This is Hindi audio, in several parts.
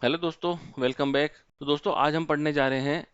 हेलो दोस्तों, वेलकम बैक। तो दोस्तों आज हम पढ़ने जा रहे हैं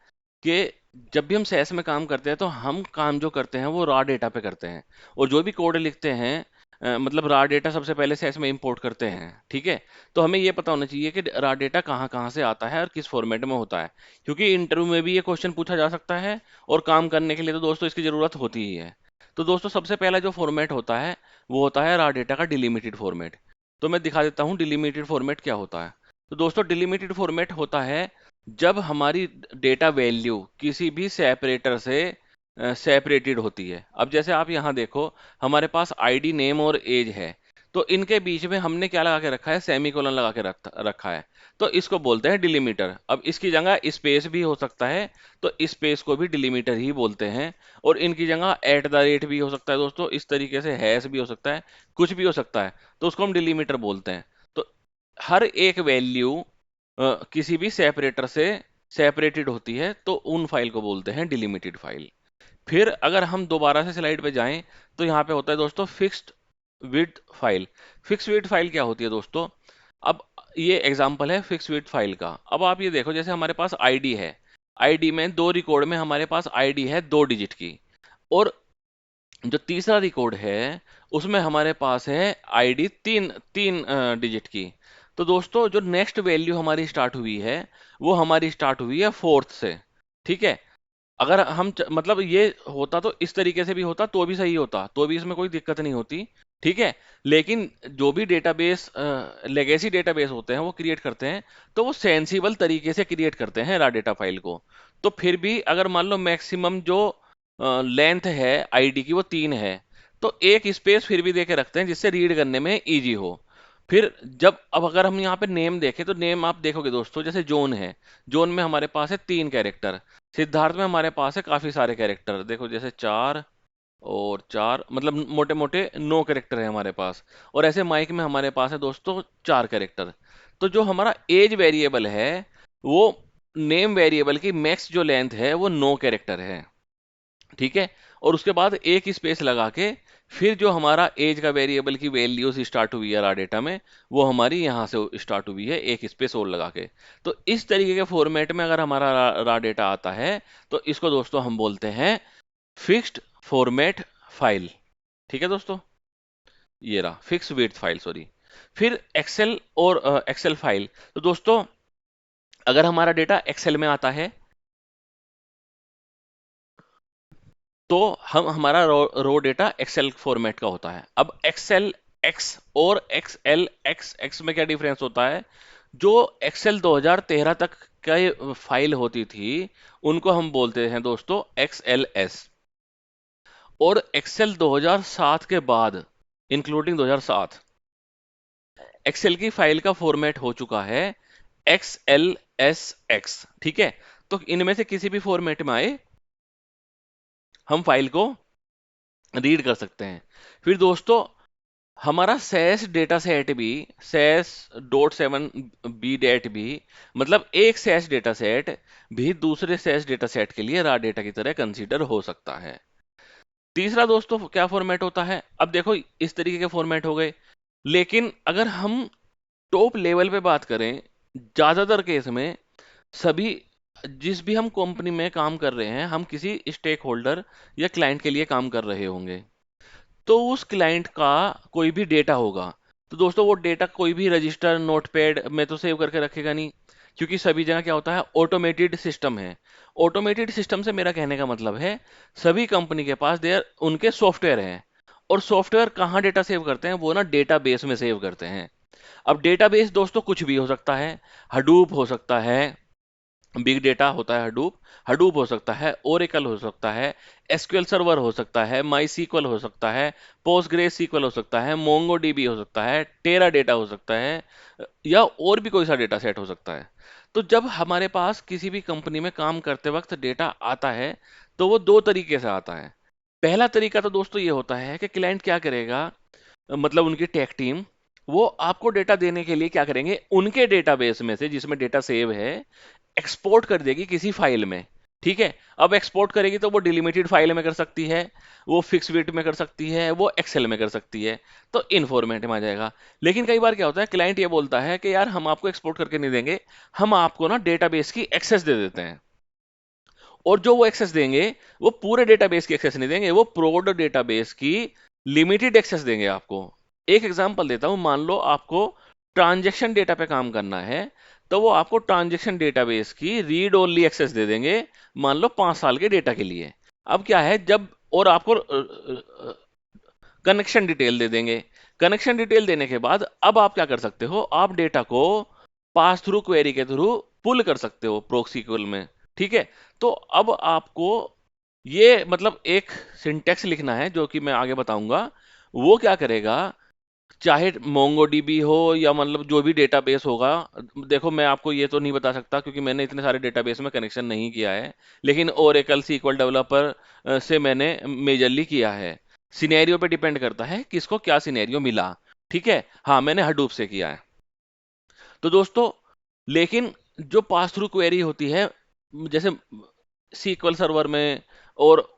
कि जब भी हम सेस में काम करते हैं तो हम काम जो करते हैं वो रॉ डेटा पे करते हैं। और जो भी कोड लिखते हैं मतलब रॉ डेटा सबसे पहले सेस में इंपोर्ट करते हैं। ठीक है। तो हमें ये पता होना चाहिए कि रॉ डेटा कहाँ कहाँ से आता है और किस फॉर्मेट में होता है, क्योंकि इंटरव्यू में भी ये क्वेश्चन पूछा जा सकता है और काम करने के लिए तो दोस्तों इसकी ज़रूरत होती ही है। तो दोस्तों सबसे पहला जो फॉर्मेट होता है वो होता है रॉ डेटा का डिलिमिटेड फॉर्मेट। तो मैं दिखा देता हूँ डिलिमिटेड फॉर्मेट क्या होता है। तो दोस्तों डिलिमिटेड फॉर्मेट होता है जब हमारी डेटा वैल्यू किसी भी सेपरेटर से सेपरेटेड होती है। अब जैसे आप यहाँ देखो, हमारे पास आईडी, नेम और एज है। तो इनके बीच में हमने क्या लगा के रखा है, सेमीकोलन लगा के रखा है। तो इसको बोलते हैं डिलिमीटर। अब इसकी जगह स्पेस भी हो सकता है, तो स्पेस को भी डिलिमीटर ही बोलते हैं। और इनकी जगह एट द रेट भी हो सकता है दोस्तों, इस तरीके से हैश भी हो सकता है, कुछ भी हो सकता है, तो उसको हम डिलिमीटर बोलते हैं। तो हर एक वैल्यू किसी भी सेपरेटर से सेपरेटेड होती है, तो उन फाइल को बोलते हैं डिलिमिटेड फाइल। फिर अगर हम दोबारा से स्लाइड पे जाएं तो यहाँ पे होता है दोस्तों fixed width file. Fix width file क्या होती है दोस्तों? अब ये एग्जांपल है फिक्स विड्थ फाइल का। अब आप ये देखो, जैसे हमारे पास आईडी है, आईडी में दो रिकॉर्ड में हमारे पास आईडी है 2 डिजिट की, और जो तीसरा रिकॉर्ड है उसमें हमारे पास है आईडी तीन तीन डिजिट की। तो दोस्तों जो नेक्स्ट वैल्यू हमारी स्टार्ट हुई है वो हमारी स्टार्ट हुई है फोर्थ से। ठीक है। अगर हम मतलब ये होता तो इस तरीके से भी होता तो भी सही होता, तो भी इसमें कोई दिक्कत नहीं होती। ठीक है। लेकिन जो भी डेटाबेस लेगेसी डेटाबेस होते हैं वो क्रिएट करते हैं, तो वो सेंसिबल तरीके से क्रिएट करते हैं रा डेटा फाइल को। तो फिर भी अगर मान लो मैक्सिमम जो लेंथ है आईडी की वो 3 है, तो एक स्पेस फिर भी दे के रखते हैं जिससे रीड करने में इजी हो। फिर जब अब अगर हम यहाँ पे नेम देखें तो नेम आप देखोगे दोस्तों, जैसे जोन है, जोन में हमारे पास है 3 कैरेक्टर। सिद्धार्थ में हमारे पास है काफी सारे कैरेक्टर, देखो जैसे 4 और 4, मतलब मोटे मोटे 9 कैरेक्टर है हमारे पास। और ऐसे माइक में हमारे पास है दोस्तों 4 कैरेक्टर। तो जो हमारा एज वेरिएबल है वो नेम वेरिएबल की मैक्स जो लेंथ है वो 9 कैरेक्टर है। ठीक है। और उसके बाद एक स्पेस लगा के फिर जो हमारा एज का वेरिएबल की वैल्यूज स्टार्ट हुई है रा डेटा में, वो हमारी यहाँ से स्टार्ट हुई है एक स्पेस और लगा के। तो इस तरीके के फॉर्मेट में अगर हमारा रा डेटा आता है तो इसको दोस्तों हम बोलते हैं फिक्स्ड फॉर्मेट फाइल। ठीक है दोस्तों, ये रहा फिक्स वेट फाइल, सॉरी। फिर एक्सेल और एक्सेल फाइल। तो दोस्तों अगर हमारा डेटा एक्सेल में आता है तो हम हमारा रो डेटा एक्सेल फॉर्मेट का होता है। अब एक्सेल एक्स और एक्सएल एक्स एक्स में क्या डिफरेंस होता है? जो एक्सेल 2013 तक का ये फाइल होती थी उनको हम बोलते हैं दोस्तों एक्सएलएस। और एक्सेल 2007 के बाद, इंक्लूडिंग 2007, एक्सेल की फाइल का फॉर्मेट हो चुका है एक्सएलएसएक्स। ठीक है। तो इनमें से किसी भी फॉर्मेट में आए हम फाइल को रीड कर सकते हैं। फिर दोस्तों हमारा सेस डेटा सेट भी, सेस डॉट 7 बी डेट भी, मतलब एक सेस डेटा सेट भी दूसरे सेस डेटा सेट के लिए रा डेटा की तरह कंसीडर हो सकता है। तीसरा दोस्तों क्या फॉर्मेट होता है? अब देखो इस तरीके के फॉर्मेट हो गए। लेकिन अगर हम टॉप लेवल पे बात करें, ज्यादातर केस में सभी, जिस भी हम कंपनी में काम कर रहे हैं, हम किसी स्टेक होल्डर या क्लाइंट के लिए काम कर रहे होंगे। तो उस क्लाइंट का कोई भी डेटा होगा, तो दोस्तों वो डेटा कोई भी रजिस्टर नोटपैड में तो सेव करके रखेगा नहीं, क्योंकि सभी जगह क्या होता है, ऑटोमेटेड सिस्टम है। ऑटोमेटेड सिस्टम से मेरा कहने का मतलब है सभी कंपनी के पास देयर उनके सॉफ्टवेयर हैं। और सॉफ्टवेयर कहाँ डेटा सेव करते हैं? वो ना डेटाबेस में सेव करते हैं। अब डेटाबेस दोस्तों कुछ भी हो सकता है, हडूप हो सकता है, बिग डेटा होता है हडूप, हडूप हो सकता है, ओरेकल हो सकता है, एसक्यूएल सर्वर हो सकता है, माई सीक्वल हो सकता है, पोस्टग्रेस सीक्वल हो सकता है, मोंगो डीबी हो सकता है, टेरा डेटा हो सकता है, या और भी कोई सा डेटा सेट हो सकता है। तो जब हमारे पास किसी भी कंपनी में काम करते वक्त डेटा आता है तो वो 2 तरीके से आता है। पहला तरीका तो दोस्तों ये होता है कि क्लाइंट क्या करेगा, मतलब उनकी टेक टीम, वो आपको डेटा देने के लिए क्या करेंगे, उनके डेटाबेस में से जिसमें डेटा सेव है एक्सपोर्ट कर देगी किसी फाइल में। ठीक है। अब एक्सपोर्ट करेगी तो वो डिलिमिटेड फाइल में कर सकती है, वो फिक्स वेट में कर सकती है, वो एक्सेल में कर सकती है, तो इन फॉर्मेट में आ जाएगा। लेकिन कई बार क्या होता है, क्लाइंट ये बोलता है कि यार हम आपको एक्सपोर्ट करके नहीं देंगे, हम आपको ना डेटाबेस की एक्सेस दे देते हैं। और जो वो एक्सेस देंगे, वो पूरे डेटाबेस की एक्सेस नहीं देंगे, वो प्रोड डेटाबेस की लिमिटेड एक्सेस देंगे आपको। एक एग्जांपल देता हूं, मान लो आपको ट्रांजैक्शन डेटा पे काम करना है, तो वो आपको ट्रांजैक्शन डेटाबेस की रीड ओनली एक्सेस दे देंगे, मान लो 5 साल के डेटा के लिए। अब क्या है, जब और आपको कनेक्शन डिटेल दे देंगे। कनेक्शन डिटेल देने के बाद अब आप क्या कर सकते हो, आप डेटा को पास थ्रू क्वेरी के थ्रू पुल कर सकते हो प्रोक्सीक्यूल में। ठीक है। तो अब आपको ये मतलब एक सिंटेक्स लिखना है जो कि मैं आगे बताऊंगा। वो क्या करेगा, चाहे मोंगोडीबी हो या मतलब जो भी डेटाबेस होगा। देखो मैं आपको ये तो नहीं बता सकता क्योंकि मैंने इतने सारे डेटाबेस में कनेक्शन नहीं किया है, लेकिन ओरेकल सीक्वल डेवलपर से मैंने मेजरली किया है। सिनेरियो पे डिपेंड करता है किसको क्या सिनेरियो मिला। ठीक है। हाँ, मैंने हडूप से किया है। तो दोस्तों, लेकिन जो पास थ्रू क्वेरी होती है, जैसे सीक्वल सर्वर में और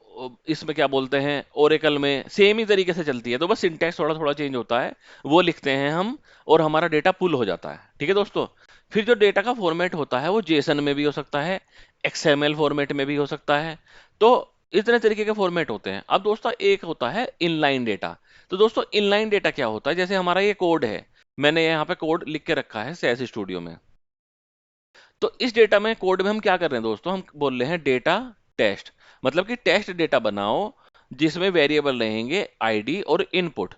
इसमें क्या बोलते हैं ओरेकल में, सेम ही तरीके से चलती है, तो बस सिंटैक्स थोड़ा थोड़ा चेंज होता है। वो लिखते हैं हम और हमारा डेटा पुल हो जाता है। ठीक है दोस्तों। फिर जो डेटा का फॉर्मेट होता है वो जेसन में भी हो सकता है, एक्सएमएल फॉर्मेट में भी हो सकता है। तो इतने तरीके के फॉर्मेट होते हैं। अब दोस्तों एक होता है इनलाइन डेटा। तो दोस्तों इनलाइन डेटा क्या होता है, जैसे हमारा ये कोड है, मैंने यहाँ पे कोड लिख के रखा है सैस स्टूडियो में। तो इस डेटा में कोड में हम क्या कर रहे हैं दोस्तों, हम बोल रहे हैं डेटा टेस्ट, मतलब कि टेस्ट डेटा बनाओ जिसमें वेरिएबल रहेंगे आईडी और इनपुट।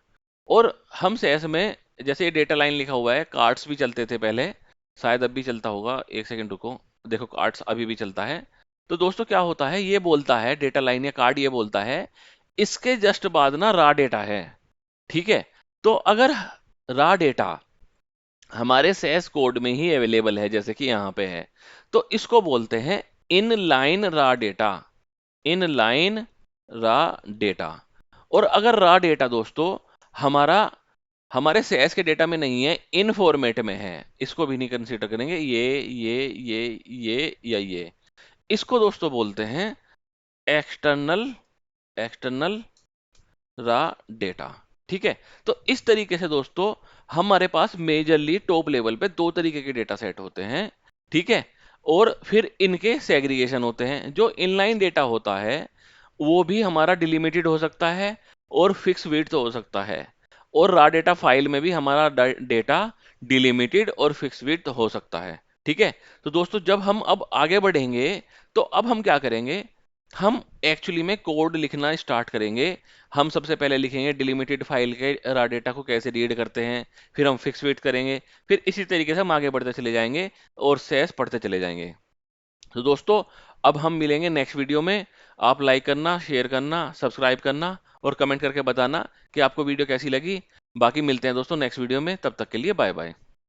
और हम सेस में जैसे ये डेटा लाइन लिखा हुआ है, कार्ड्स भी चलते थे पहले, शायद अब भी चलता होगा, एक सेकंड रुको। देखो कार्ड्स अभी भी चलता है। तो दोस्तों क्या होता है, ये बोलता है डेटा लाइन या कार्ड, ये बोलता है इसके जस्ट बाद ना रा डेटा है। ठीक है। तो अगर रा डेटा हमारे सेस कोड में ही अवेलेबल है, जैसे कि यहां पे है, तो इसको बोलते हैं इन लाइन रा डेटा। इन लाइन रा डेटा। और अगर रा डेटा दोस्तों हमारा हमारे सेस के डेटा में नहीं है, इन फॉर्मेट में है, इसको भी नहीं कंसीडर करेंगे, ये या ये, इसको दोस्तों बोलते हैं एक्सटर्नल एक्सटर्नल रा डेटा। ठीक है। तो इस तरीके से दोस्तों हमारे पास मेजरली टॉप लेवल पे दो तरीके के डेटा सेट होते हैं। ठीक है। और फिर इनके सेग्रीगेशन होते हैं। जो इनलाइन डेटा होता है वो भी हमारा डिलिमिटेड हो सकता है और फिक्स विड्थ हो सकता है, और रा डेटा फाइल में भी हमारा डेटा डिलिमिटेड और फिक्स विड्थ हो सकता है। ठीक है। तो दोस्तों जब हम अब आगे बढ़ेंगे, तो अब हम क्या करेंगे, हम एक्चुअली में कोड लिखना स्टार्ट करेंगे। हम सबसे पहले लिखेंगे डिलिमिटेड फाइल के रा डेटा को कैसे रीड करते हैं, फिर हम फिक्स वेट करेंगे, फिर इसी तरीके से हम आगे बढ़ते चले जाएंगे और सेस पढ़ते चले जाएंगे। तो दोस्तों अब हम मिलेंगे नेक्स्ट वीडियो में। आप लाइक करना, शेयर करना, सब्सक्राइब करना और कमेंट करके बताना कि आपको वीडियो कैसी लगी। बाकी मिलते हैं दोस्तों नेक्स्ट वीडियो में, तब तक के लिए बाय बाय।